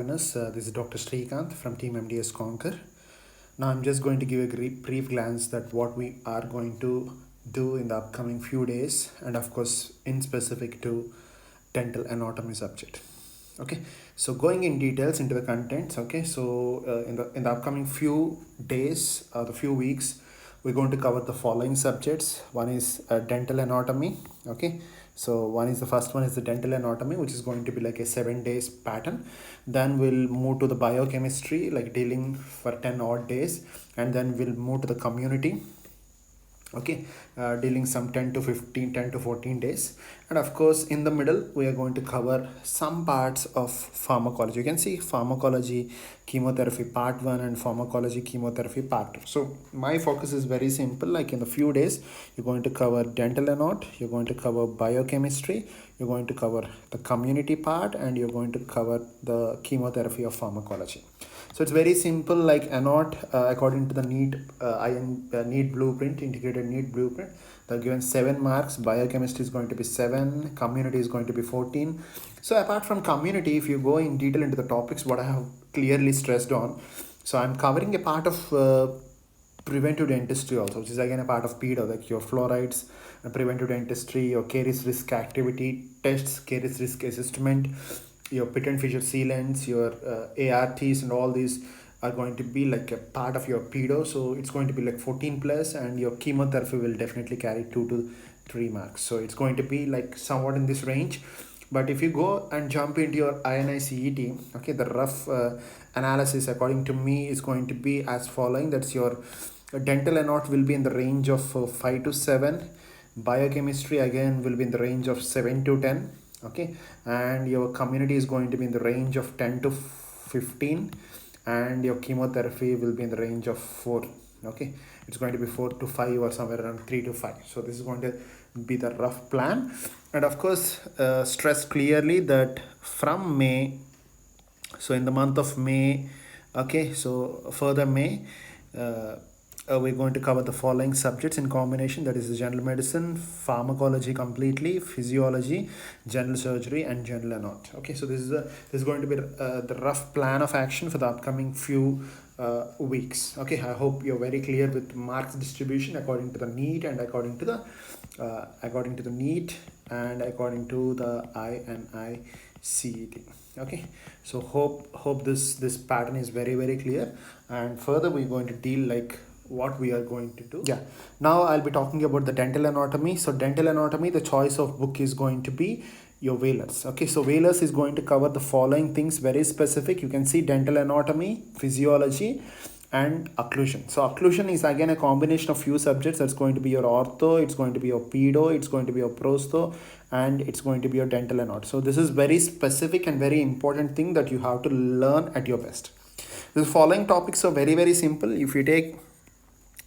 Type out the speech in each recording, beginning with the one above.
This is Dr. Srikanth from Team MDS CONQUER. Now I'm just going to give a brief glance that what we are going to do in the upcoming few days, and of course in specific to dental anatomy subject. Okay, so going in details into the contents. Okay, so in the upcoming few days or the few weeks, we're going to cover the following subjects. One is dental anatomy. Okay, so the first one is the dental anatomy, which is going to be like a 7 days pattern. Then we'll move to the biochemistry, like dealing for 10 odd days, and then we'll move to the community. Okay, dealing some 10 to 14 days, and of course in the middle we are going to cover some parts of pharmacology. You can see pharmacology chemotherapy part 1 and pharmacology chemotherapy part 2. So my focus is very simple, like in the few days you're going to cover dental anat, you're going to cover biochemistry, you're going to cover the community part, and you're going to cover the chemotherapy of pharmacology. So it's very simple, like anat, according to the NEET blueprint, integrated NEET blueprint, they're given 7 marks. Biochemistry is going to be 7, community is going to be 14. So apart from community, if you go in detail into the topics what I have clearly stressed on, so I'm covering a part of preventive dentistry also, which is again a part of pedo, like your fluorides, preventive dentistry, your caries risk activity tests, caries risk assessment, your pit and fissure sealants, your ARTs, and all these are going to be like a part of your pedo. So it's going to be like 14 plus, and your chemotherapy will definitely carry 2 to 3 marks. So it's going to be like somewhat in this range. But if you go and jump into your INI-CET, okay, the rough analysis according to me is going to be as following. That's your dental anat will be in the range of 5 to 7. Biochemistry again will be in the range of 7 to 10. Okay, and your community is going to be in the range of 10 to 15, and your chemotherapy will be in the range of 4. Okay, it's going to be 4 to 5 or somewhere around 3 to 5. So this is going to be the rough plan. And of course stress clearly that from May, so in the month of May, okay, so further May, we're going to cover the following subjects in combination, that is general medicine, pharmacology completely, physiology, general surgery, and general anat. Okay, so this is going to be the rough plan of action for the upcoming few weeks. Okay, I hope you're very clear with marks distribution according to the NEET and according to the NEET and according to the INI-CET. Okay, so hope this pattern is very clear, and further we're going to deal like what we are going to do. Yeah, now I'll be talking about the dental anatomy. So dental anatomy, the choice of book is going to be your Whalers. Okay, so Whalers is going to cover the following things, very specific. You can see dental anatomy, physiology, and occlusion. So occlusion is again a combination of few subjects. That's going to be your ortho, it's going to be your pedo, it's going to be your prostho, and it's going to be your dental anat. So this is very specific and very important thing that you have to learn at your best. The following topics are very simple. If you take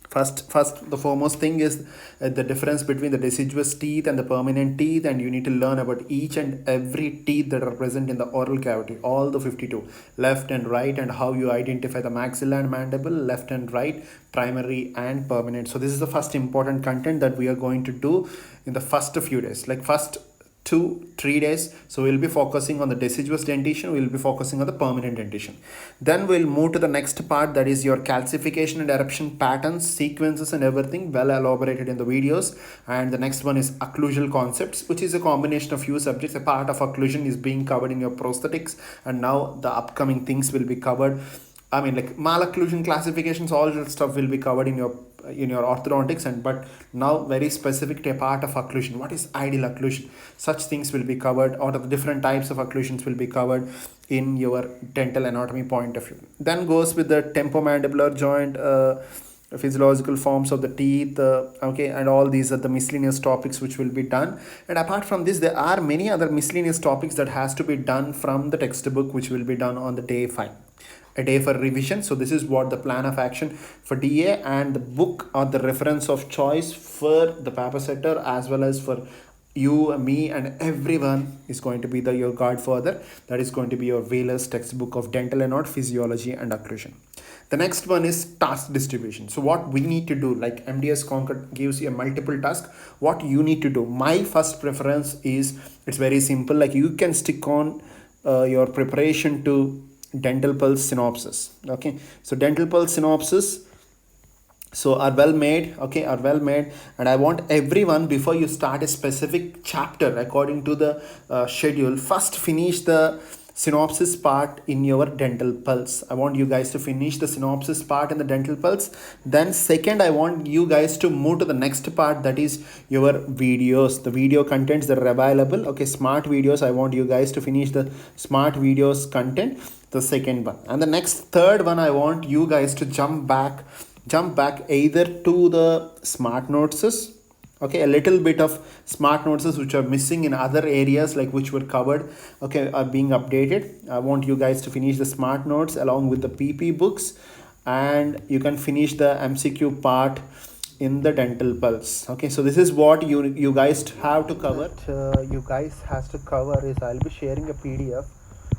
First, the foremost thing is the difference between the deciduous teeth and the permanent teeth, and you need to learn about each and every teeth that are present in the oral cavity, all the 52, left and right, and how you identify the maxilla and mandible, left and right, primary and permanent. So this is the first important content that we are going to do in the first few days, like first 2-3 days. So we'll be focusing on the deciduous dentition, we'll be focusing on the permanent dentition. Then we'll move to the next part, that is your calcification and eruption patterns, sequences, and everything well elaborated in the videos. And the next one is occlusal concepts, which is a combination of few subjects. A part of occlusion is being covered in your prosthetics, and now the upcoming things will be covered. I mean, like malocclusion classifications, all that stuff will be covered in your orthodontics, and but now very specific to a part of occlusion. What is ideal occlusion? Such things will be covered, or the different types of occlusions will be covered in your dental anatomy point of view. Then goes with the temporomandibular joint, physiological forms of the teeth, okay, and all these are the miscellaneous topics which will be done. And apart from this, there are many other miscellaneous topics that has to be done from the textbook, which will be done on the day 5, a day for revision. So this is what the plan of action for DA, and the book or the reference of choice for the paper setter as well as for you, me, and everyone is going to be your godfather. That is going to be your Whalers textbook of dental anat, physiology, and occlusion. The next one is task distribution. So what we need to do, like MDS CONQUER gives you a multiple task, what you need to do. My first preference is, it's very simple, like you can stick on your preparation to dental pulse synopsis. Okay, so dental pulse synopsis so are well made, okay, are well made, and I want everyone, before you start a specific chapter according to the schedule, first finish the synopsis part in your dental pulse. I want you guys to finish the synopsis part in the dental pulse. Then second, I want you guys to move to the next part, that is your videos, the video contents that are available. Okay, smart videos, I want you guys to finish the smart videos content, the second one. And the next third one, I want you guys to jump back either to the smart notes, okay, a little bit of smart notes which are missing in other areas, like which were covered, okay, are being updated. I want you guys to finish the smart notes along with the PP books, and you can finish the MCQ part in the dental pulse. Okay, so this is what you guys have to cover. You guys has to cover is, I'll be sharing a PDF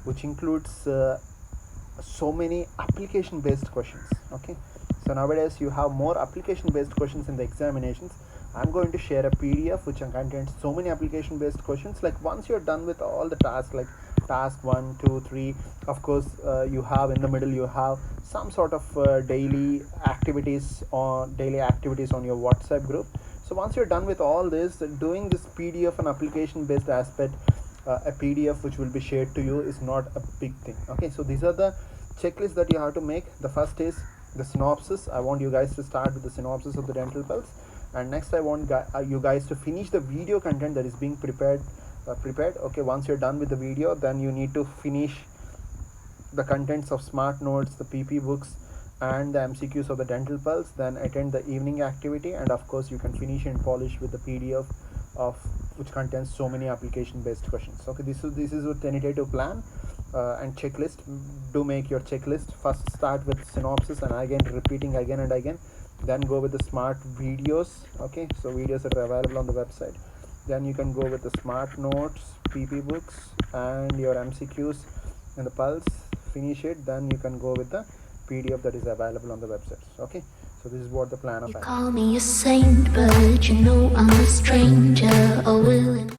which includes so many application based questions. Okay, so nowadays you have more application based questions in the examinations. I'm going to share a PDF which contains so many application based questions. Like once you're done with all the tasks, like task 1, 2, 3, of course you have in the middle, you have some sort of daily activities on your WhatsApp group. So once you're done with all this, doing this PDF and application based aspect, a PDF which will be shared to you is not a big thing. Okay, so these are the checklists that you have to make. The first is the synopsis. I want you guys to start with the synopsis of the dental pulse, and next I want you guys to finish the video content that is being prepared. Okay, once you're done with the video, then you need to finish the contents of smart notes, the PP books, and the MCQs of the dental pulse. Then attend the evening activity, and of course you can finish and polish with the PDF of which contains so many application based questions. Okay, this is a tentative plan and checklist. Do make your checklist. First start with synopsis, and again repeating again and again. Then go with the smart videos. Okay, so videos that are available on the website. Then you can go with the smart notes, PP books, and your MCQs and the pulse. Finish it. Then you can go with the PDF that is available on the website. Okay, so this is what the plan of. You call me a saint, but you know I'm a stranger. Oh, willing.